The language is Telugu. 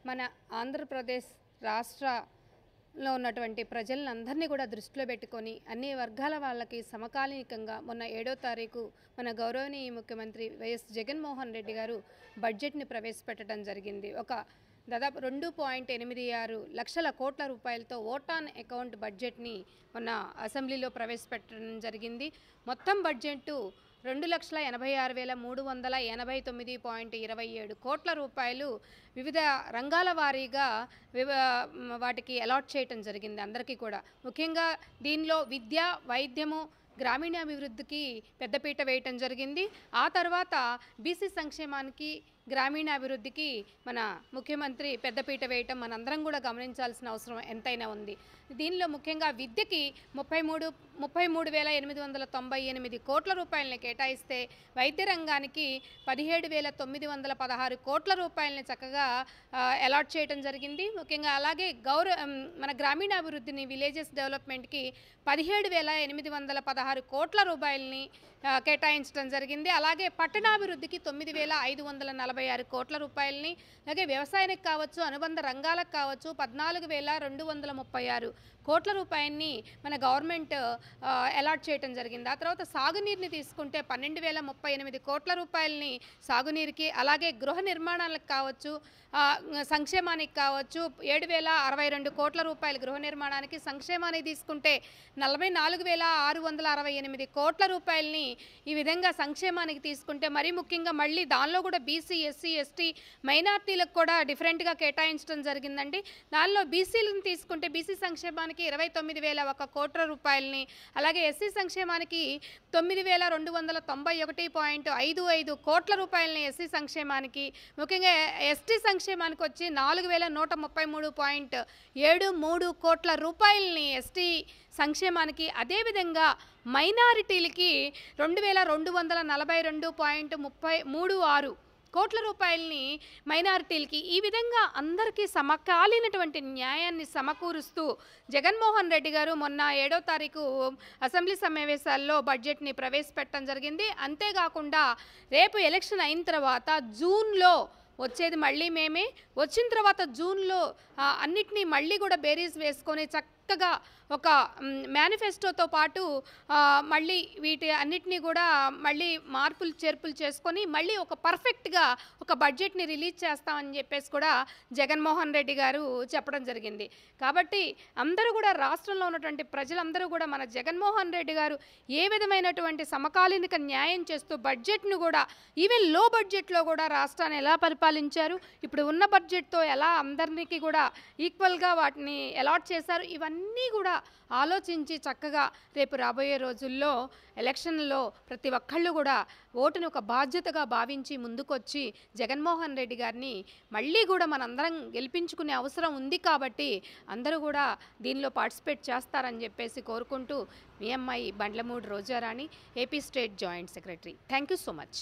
మన ఆంధ్రప్రదేశ్ రాష్ట్రంలో ఉన్నటువంటి ప్రజలందరినీ కూడా దృష్టిలో పెట్టుకొని అన్ని వర్గాల వాళ్ళకి సమకాలీకంగా మొన్న 7వ తారీఖు మన గౌరవనీయ ముఖ్యమంత్రి వైఎస్ జగన్మోహన్ రెడ్డి గారు బడ్జెట్ని ప్రవేశపెట్టడం జరిగింది. దాదాపు 2.86 లక్షల కోట్ల రూపాయలతో ఓట్ ఆన్ అకౌంట్ బడ్జెట్ని మొన్న అసెంబ్లీలో ప్రవేశపెట్టడం జరిగింది. మొత్తం బడ్జెట్ 2,86,389.27 కోట్ల రూపాయలు వివిధ రంగాల వారీగా వాటికి అలాట్ చేయటం జరిగింది అందరికీ కూడా. ముఖ్యంగా దీనిలో విద్య, వైద్యము, గ్రామీణాభివృద్ధికి పెద్దపీట వేయటం జరిగింది. ఆ తర్వాత బీసీ సంక్షేమానికి, గ్రామీణాభివృద్ధికి మన ముఖ్యమంత్రి పెద్దపీట వేయటం మనందరం కూడా గమనించాల్సిన అవసరం ఎంతైనా ఉంది. దీనిలో ముఖ్యంగా విద్యకి 33,898 కోట్ల రూపాయలని కేటాయిస్తే వైద్య రంగానికి 17,916 కోట్ల రూపాయలని చక్కగా అలాట్ చేయడం జరిగింది. ముఖ్యంగా అలాగే మన గ్రామీణాభివృద్ధిని, విలేజెస్ డెవలప్మెంట్కి 17,816 కోట్ల రూపాయలని కేటాయించడం జరిగింది. అలాగే పట్టణాభివృద్ధికి 9,546 కోట్ల రూపాయలని, అలాగే వ్యవసాయానికి కావచ్చు, అనుబంధ రంగాలకు కావచ్చు 14,236 కోట్ల రూపాయలని మన గవర్నమెంట్ అలాట్ చేయడం జరిగింది. ఆ తర్వాత సాగునీరుని తీసుకుంటే 12,038 కోట్ల రూపాయలని సాగునీరుకి, అలాగే గృహ నిర్మాణాలకు కావచ్చు, సంక్షేమానికి కావచ్చు 7,062 కోట్ల రూపాయలు గృహ నిర్మాణానికి, సంక్షేమానికి తీసుకుంటే 44,668 కోట్ల రూపాయలని ఈ విధంగా సంక్షేమానికి తీసుకుంటే, మరీ ముఖ్యంగా మళ్ళీ దానిలో కూడా బీసీ, ఎస్సీ, ఎస్టీ, మైనార్టీలకు కూడా డిఫరెంట్గా కేటాయించడం జరిగిందండి. దానిలో బీసీలను తీసుకుంటే బీసీ సంక్షేమానికి 29,001 కోట్ల రూపాయలని, అలాగే ఎస్సీ సంక్షేమానికి 9,291.55 కోట్ల రూపాయలని ఎస్సీ సంక్షేమానికి, ముఖ్యంగా ఎస్టీ సంక్షేమానికి వచ్చి 4,133.73 కోట్ల రూపాయలని ఎస్టీ సంక్షేమానికి, అదేవిధంగా మైనారిటీలకి 2,242.36 కోట్ల రూపాయలని మైనారిటీలకి, ఈ విధంగా అందరికీ సమకాలీనటువంటి న్యాయాన్ని సమకూరుస్తూ జగన్మోహన్ రెడ్డి గారు మొన్న 7వ తారీఖు అసెంబ్లీ సమావేశాల్లో బడ్జెట్ని ప్రవేశపెట్టడం జరిగింది. అంతేకాకుండా రేపు ఎలక్షన్ అయిన తర్వాత జూన్లో వచ్చేది మళ్ళీ మేమే, వచ్చిన తర్వాత జూన్లో అన్నిటినీ మళ్ళీ కూడా బేరీస్ వేసుకొని చక్కగా ఒక మేనిఫెస్టోతో పాటు మళ్ళీ వీటి అన్నిటినీ కూడా మళ్ళీ మార్పులు చేర్పులు చేసుకొని మళ్ళీ ఒక పర్ఫెక్ట్గా ఒక బడ్జెట్ని రిలీజ్ చేస్తామని చెప్పేసి కూడా జగన్మోహన్ రెడ్డి గారు చెప్పడం జరిగింది. కాబట్టి అందరూ కూడా రాష్ట్రంలో ఉన్నటువంటి ప్రజలందరూ కూడా మన జగన్మోహన్ రెడ్డి గారు ఏ విధమైనటువంటి సమకాలీనిక న్యాయం చేస్తూ బడ్జెట్ను కూడా ఈవెన్ లో బడ్జెట్లో కూడా రాష్ట్రాన్ని ఎలా పరిపాలించారు, ఇప్పుడు ఉన్న బడ్జెట్తో ఎలా అందరికీ కూడా ఈక్వల్గా వాటిని అలాట్ చేశారు, ఇవన్నీ కూడా ఆలోచించి చక్కగా రేపు రాబోయే రోజుల్లో ఎలక్షన్లో ప్రతి ఒక్కళ్ళు కూడా ఓటును ఒక బాధ్యతగా భావించి ముందుకొచ్చి జగన్మోహన్ రెడ్డి గారిని మళ్ళీ కూడా మనందరం గెలిపించుకునే అవసరం ఉంది. కాబట్టి అందరూ కూడా దీనిలో పార్టిసిపేట్ చేస్తారని చెప్పేసి కోరుకుంటూ మీ అమ్మాయి Bandlamudi Roja Rani, AP state joint secretary. Thank you so much.